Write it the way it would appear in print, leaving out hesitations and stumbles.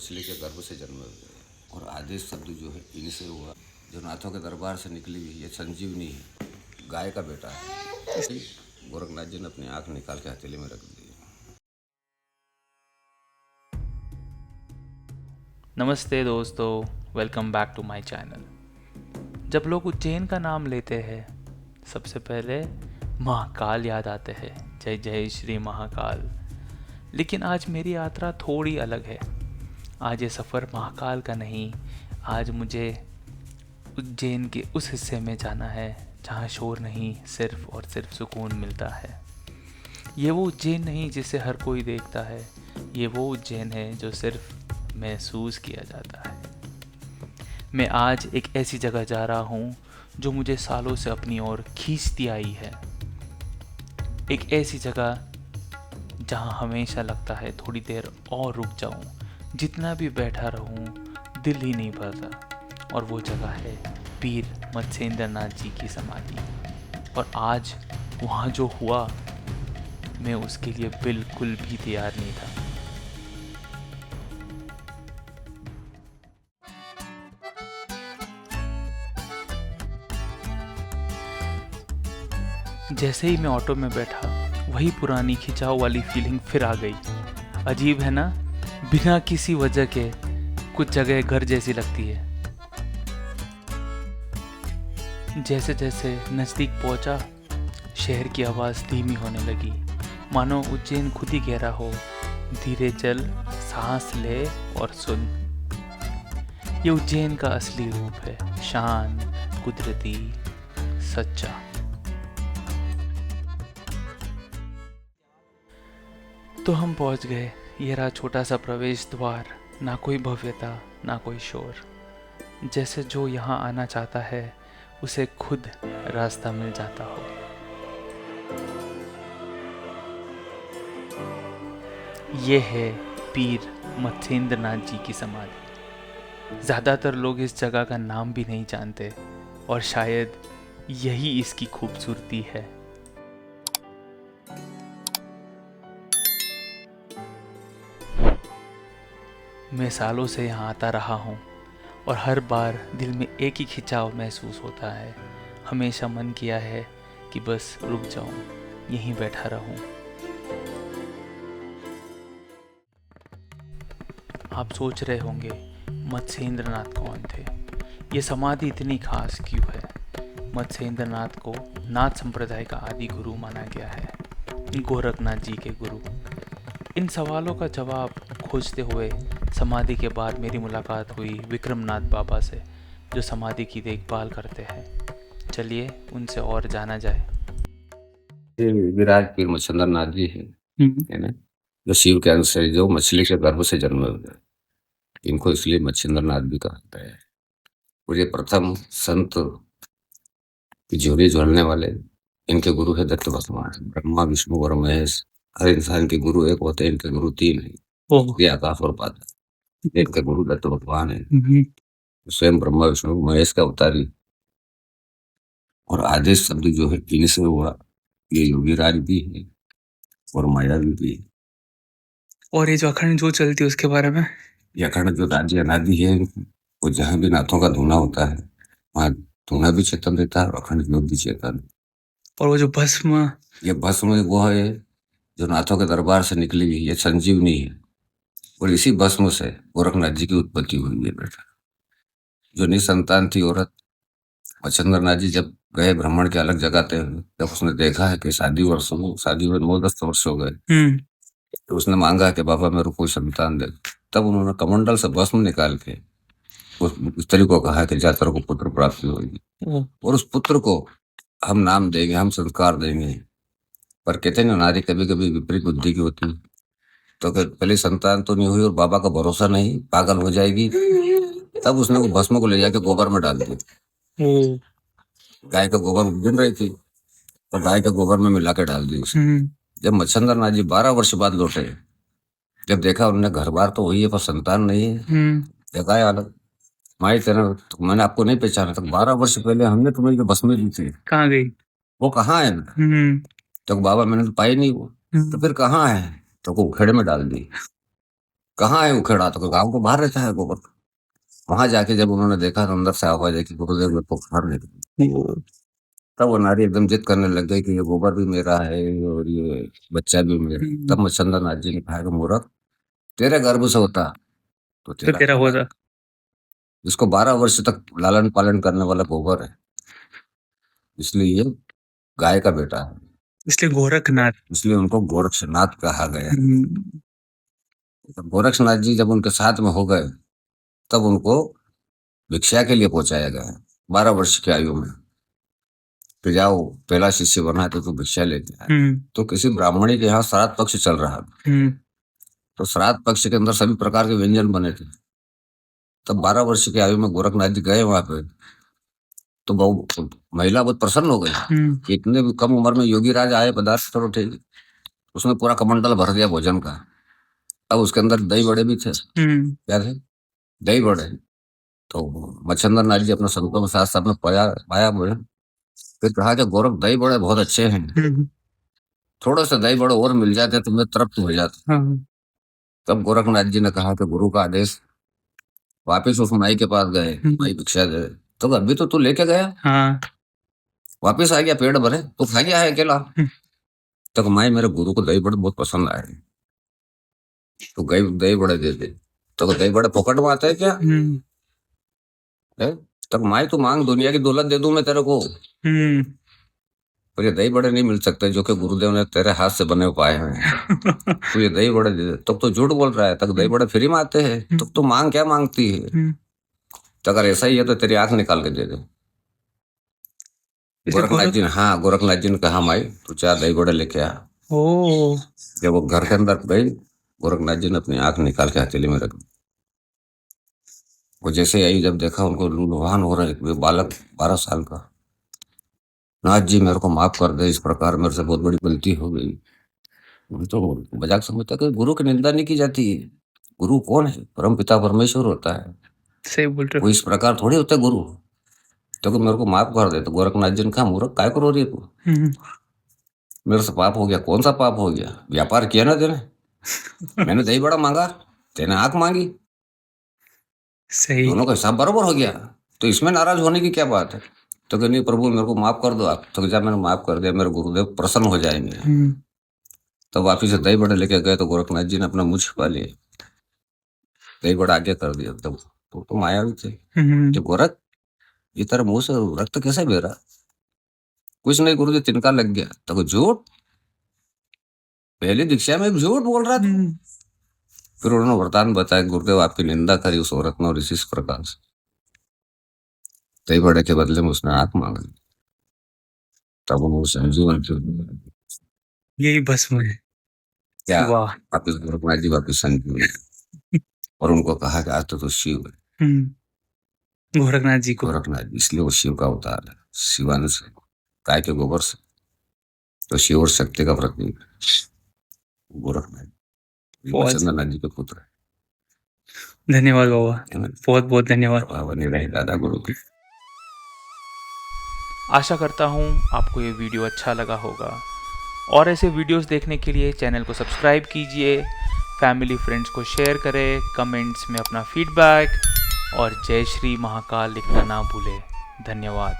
मछली के गर्भ से जन्मे हुए और आदेश शब्द जो है इन्हीं से हुआ। जो नाथों के दरबार से निकली हुई ये संजीवनी है, गाय का बेटा है। गोरखनाथ जी ने अपनी आँख निकाल के हथेली में रख दी। नमस्ते दोस्तों, welcome back to my channel. जब लोग उज्जैन का नाम लेते हैं सबसे पहले महाकाल याद आते हैं। जय जय श्री महाकाल। लेकिन आज मेरी यात्रा थोड़ी अलग है। आज ये सफ़र महाकाल का नहीं, आज मुझे उज्जैन के उस हिस्से में जाना है जहाँ शोर नहीं, सिर्फ और सिर्फ सुकून मिलता है। ये वो उज्जैन नहीं जिसे हर कोई देखता है, ये वो उज्जैन है जो सिर्फ महसूस किया जाता है। मैं आज एक ऐसी जगह जा रहा हूँ जो मुझे सालों से अपनी ओर खींचती आई है। एक ऐसी जगह जहाँ हमेशा लगता है थोड़ी देर और रुक जाऊँ, जितना भी बैठा रहूँ दिल ही नहीं भरता। और वो जगह है पीर मत्स्येंद्र नाथ जी की समाधि। और आज वहाँ जो हुआ, मैं उसके लिए बिल्कुल भी तैयार नहीं था। जैसे ही मैं ऑटो में बैठा, वही पुरानी खिंचाव वाली फीलिंग फिर आ गई। अजीब है ना, बिना किसी वजह के कुछ जगह घर जैसी लगती है। जैसे जैसे नज़दीक पहुंचा, शहर की आवाज़ धीमी होने लगी, मानो उज्जैन खुद ही कह रहा हो, धीरे चल, सांस ले और सुन। ये उज्जैन का असली रूप है, शांत, कुदरती, सच्चा। तो हम पहुंच गए। ये रहा छोटा सा प्रवेश द्वार, ना कोई भव्यता, ना कोई शोर। जैसे जो यहाँ आना चाहता है उसे खुद रास्ता मिल जाता हो। ये है पीर मत्स्येंद्र नाथ जी की समाधि। ज़्यादातर लोग इस जगह का नाम भी नहीं जानते, और शायद यही इसकी खूबसूरती है। मैं सालों से यहाँ आता रहा हूँ और हर बार दिल में एक ही खिंचाव महसूस होता है। हमेशा मन किया है कि बस रुक जाऊँ, यहीं बैठा रहूँ। आप सोच रहे होंगे मत्स्येंद्र नाथ कौन थे, ये समाधि इतनी खास क्यों है? मत्स्येंद्र नाथ को नाथ संप्रदाय का आदि गुरु माना गया है, गोरखनाथ जी के गुरु। इन सवालों का जवाब खोजते हुए समाधि के बाद मेरी मुलाकात हुई विक्रमनाथ बाबा से, जो समाधि की देखभाल करते हैं। चलिए उनसे और जाना जाए। ये विराज पीर मत्स्येंद्र नाथ जी है ना, जो शिव के अंश है, जो मछली के गर्भ से जन्मे हुए। इनको इसलिए मत्स्येंद्र नाथ भी कहते हैं। और ये प्रथम संत की झोली झोलने वाले इनके गुरु है दत्त भगवान। ब्रह्मा विष्णु और महेश, हर इंसान के गुरु एक होते हैं, इनके गुरु तीन है। ये आकाश और पाताल, इनके गुरु दत्त भगवान है, स्वयं ब्रह्मा विष्णु महेश का अवतारी। और आदेश शब्द जो है इन्हीं से हुआ। ये योगीराज भी है और मायावी भी है। और ये जो अखंड जो चलती है उसके बारे में? ये अखंड जो राज्य अनादि है, वो जहाँ भी नाथों का धुना होता है वहाँ धुना भी चेतन रहता है और अखंड ज्योत भी चेतन। और वो जो भस्म, ये भस्म वो है जो नाथों के दरबार से निकली हुई, ये संजीवनी है। और इसी भस्म से गोरखनाथ जी की उत्पत्ति हुई है बेटा। जो निसंतान थी औरत, मत्स्येंद्र नाथ जी जब गए भ्रमण के अलग जगाते हुए, जब उसने देखा है कि शादी में 9-10 वर्ष हो गए, तो उसने मांगा कि बाबा मेरे को कोई संतान दे। तब उन्होंने कमंडल से भस्म निकाल के उस स्त्री को कहा कि जा तेरे को पुत्र प्राप्ति होगी, और उस पुत्र को हम नाम देंगे, हम संस्कार देंगे। पर कहते ना, नारी कभी कभी विपरीत बुद्धि की होती, तो फिर पहले संतान तो नहीं हुई और बाबा का भरोसा नहीं, पागल हो जाएगी। तब उसने वो भस्म को ले जाके गोबर में डाल दिया। गाय का गोबर गिन रही थी, तो गाय के गोबर में मिला के डाल दी उसने। जब मत्स्येंद्र नाथ जी 12 वर्ष बाद लौटे, जब देखा उन्होंने घर बार तो हुई है पर संतान नहीं है, देखा है अलग माई तेरा, तो मैंने आपको नहीं पहचाना था। 12 वर्ष पहले हमने तुम्हें जो भस्म दी थी, कहाँ गई? वो कहाँ है? तो बाबा मैंने तो पाई नहीं वो। तो फिर कहाँ है? तो को उखेड़े में डाल दी। कहाँ है उखेड़ा, तो गांव को बाहर रहता है गोबर। वहां जाके जब उन्होंने देखा तो अंदर से आवाज है कि गुरुदेव मेरे को बाहर निकल। वो तब वो नारी एकदम जिद करने लग गई कि ये गोबर भी मेरा है और ये बच्चा भी मेरा है। तब मच्छंदर नाथ जी ने कहा कि मूर्ख, तेरे गर्भ से होता तो तो तेरा तेरा होता। इसको 12 वर्ष तक लालन पालन करने वाला गोबर है, इसलिए ये गाय का बेटा है, इसलिए गोरखनाथ। इसलिए उनको गोरक्षनाथ कहा गया। तो गोरक्षनाथ जी जब उनके साथ में हो गए तब उनको भिक्षा के लिए पहुंचाया गया 12 वर्ष की आयु में कि जाओ पहला शिष्य बना तो तू भिक्षा लेके आए। तो किसी ब्राह्मणी के यहाँ श्राद्ध पक्ष चल रहा था, तो श्राद्ध पक्ष के अंदर सभी प्रकार के व्यंजन बने थे। तब 12 वर्ष की आयु में गोरखनाथ जी गए वहां पे, तो महिला बहुत प्रसन्न हो गई कि इतने भी कम उम्र में योगी राज आए पदार्थ, चलो ठीक। उसने पूरा कमंडल भर दिया भोजन का। अब उसके अंदर दही बड़े भी थे। क्या थे? दही बड़े। तो मच्छंदर नाथ जी अपने संतों के साथ साथ में पाया भोजन, फिर कहा कि गोरख दही बड़े बहुत अच्छे हैं, थोड़े से दही बड़े और मिल जाते तो मैं तृप्त हो जाता। तब गोरखनाथ जी ने कहा कि गुरु का आदेश। वापिस उस माई के पास गए, माई भिक्षा दे। तो अभी तो तू लेके गया, वापिस आ गया पेट भरे, तो खा गया है अकेला। तब माई मेरे गुरु को दही बड़े बहुत पसंद आए, तो गई दही बड़े दे दे। तो दही बड़े पॉकेट में आते हैं क्या? तब माई तू मांग, दुनिया की दौलत दे दूं मैं तेरे को, पर ये दही बड़े नहीं मिल सकते जो कि गुरुदेव ने तेरे हाथ से बने पाए हैं। तो ये दही बड़े दे दे। तब तो झूठ बोल रहा है, तक दही बड़े फ्री में आते हैं, तब तो मांग क्या मांगती है? तो अगर ऐसा ही है तो तेरी आंख निकाल के दे दे। गोरखनाथ जी ने, हाँ, गोरखनाथ जी ने कहा माई तू 4 दही बड़े लेके आ। जब वो घर के अंदर गई, गोरखनाथ जी ने अपनी आंख निकाल के हथेली में रख दी। वो जैसे आई, जब देखा उनको लुभान हो रहा है बालक 12 साल का। नाथ जी मेरे को माफ कर दे, इस प्रकार मेरे से बहुत बड़ी गलती हो गई। तो मजाक समझता कि गुरु की निंदा नहीं की जाती है। गुरु कौन है? परम पिता परमेश्वर होता है। सही बोल रहे हो। वो इस प्रकार थोड़ी होता है गुरु। तो मेरे को माफ कर दे। तो गोरखनाथ जी ने कहा मूर्ख काय को रो रही है तू? मेरे से पाप हो गया। कौन सा पाप हो गया? व्यापार किया ना तेने, मैंने दही बड़ा मांगा, तेने आंख मांगी, सही। दोनों का हिसाब बराबर हो गया, तो इसमें नाराज होने की क्या बात है? तो कि नहीं प्रभु मेरे को माफ कर दो आप। तो जा मैंने माफ कर दिया, मेरे गुरुदेव प्रसन्न हो जाएंगे। तब वापिस से दही बड़े लेके गए तो गोरखनाथ जी ने अपना मुंह छिपा लिया, दही बड़ा आगे कर दिया। तब तो माया भी थे कि गोरख ये तेरा मुंह से रक्त कैसे बह रहा? कुछ नहीं गुरुजी, तिनका लग गया। तो झूठ, पहली दीक्षा में झूठ बोल रहा था। फिर उन्होंने वरदान बताया, गुरुदेव आपकी निंदा करी उस औरत ने, और इस प्रकार से दही बड़े के बदले में उसने आंख मांगा। तब उन्होंने संजीवन यही भस्म है क्या? वाह। वापिस गोरखनाथ जी वापिस संजीवन, और उनको कहा कि आज तो शिव है। गोरखनाथ जी को, गोरखनाथ जी, इसलिए वो शिव का अवतार है। शिवांश है, गाय के गोबर से, तो शिव और शक्ति का प्रतीक गोरखनाथ मच्छंदरनाथ जी के पुत्र है। धन्यवाद बाबा, बहुत बहुत धन्यवाद। बनी रहे दादा गुरु की। आशा करता हूँ आपको ये वीडियो अच्छा लगा होगा, और ऐसे वीडियोस देखने के लिए चैनल को सब्सक्राइब कीजिए, फैमिली फ्रेंड्स को शेयर करें, कमेंट्स में अपना फीडबैक और जय श्री महाकाल लिखना ना भूलें। धन्यवाद।